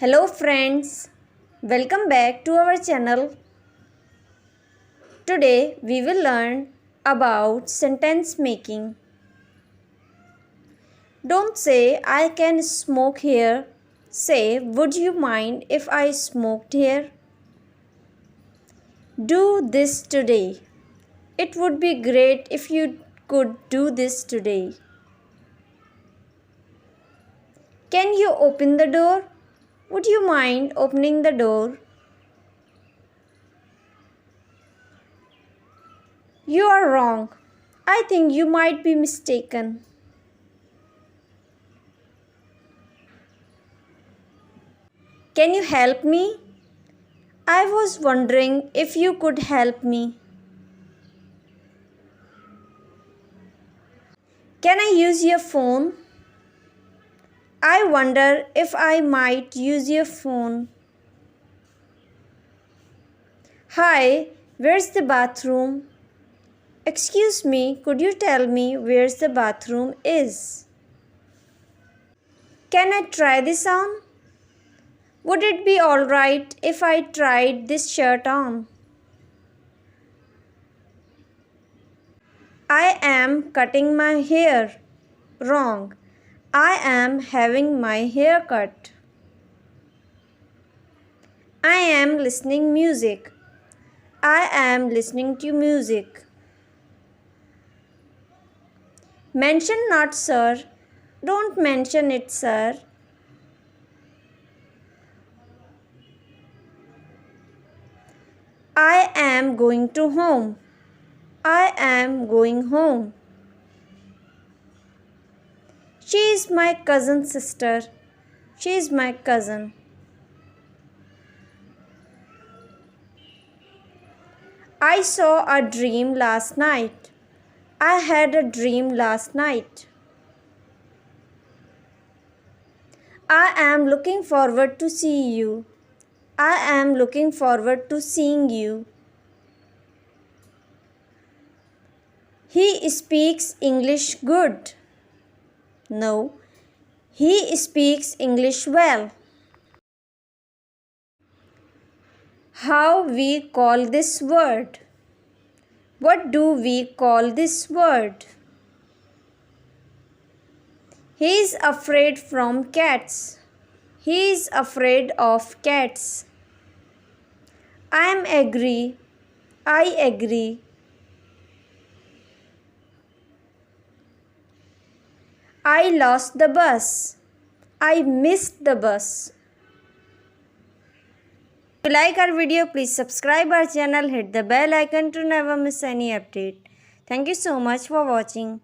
Hello friends, welcome back to our channel. Today we will learn about sentence making. Don't say I can smoke here. Say would you mind if I smoked here? Do this today. It would be great if you could do this today. Can you open the door? Would you mind opening the door? You are wrong. I think you might be mistaken. Can you help me? I was wondering if you could help me. Can I use your phone? I wonder if I might use your phone. Hi, where's the bathroom? Excuse me, could you tell me where the bathroom is? Can I try this on? Would it be alright if I tried this shirt on? I am cutting my hair. Wrong. I am having my hair cut. I am listening music. I am listening to music. Mention not, sir. Don't mention it, sir. I am going to home. I am going home. She is my cousin's sister. She is my cousin. I saw a dream last night. I had a dream last night. I am looking forward to see you. I am looking forward to seeing you. He speaks English good. No, he speaks English well. How we call this word? What do we call this word? He is afraid from cats. He is afraid of cats. I am agree. I agree. I lost the bus. I missed the bus. If you like our video, please subscribe our channel, hit the bell icon to never miss any update. Thank you so much for watching.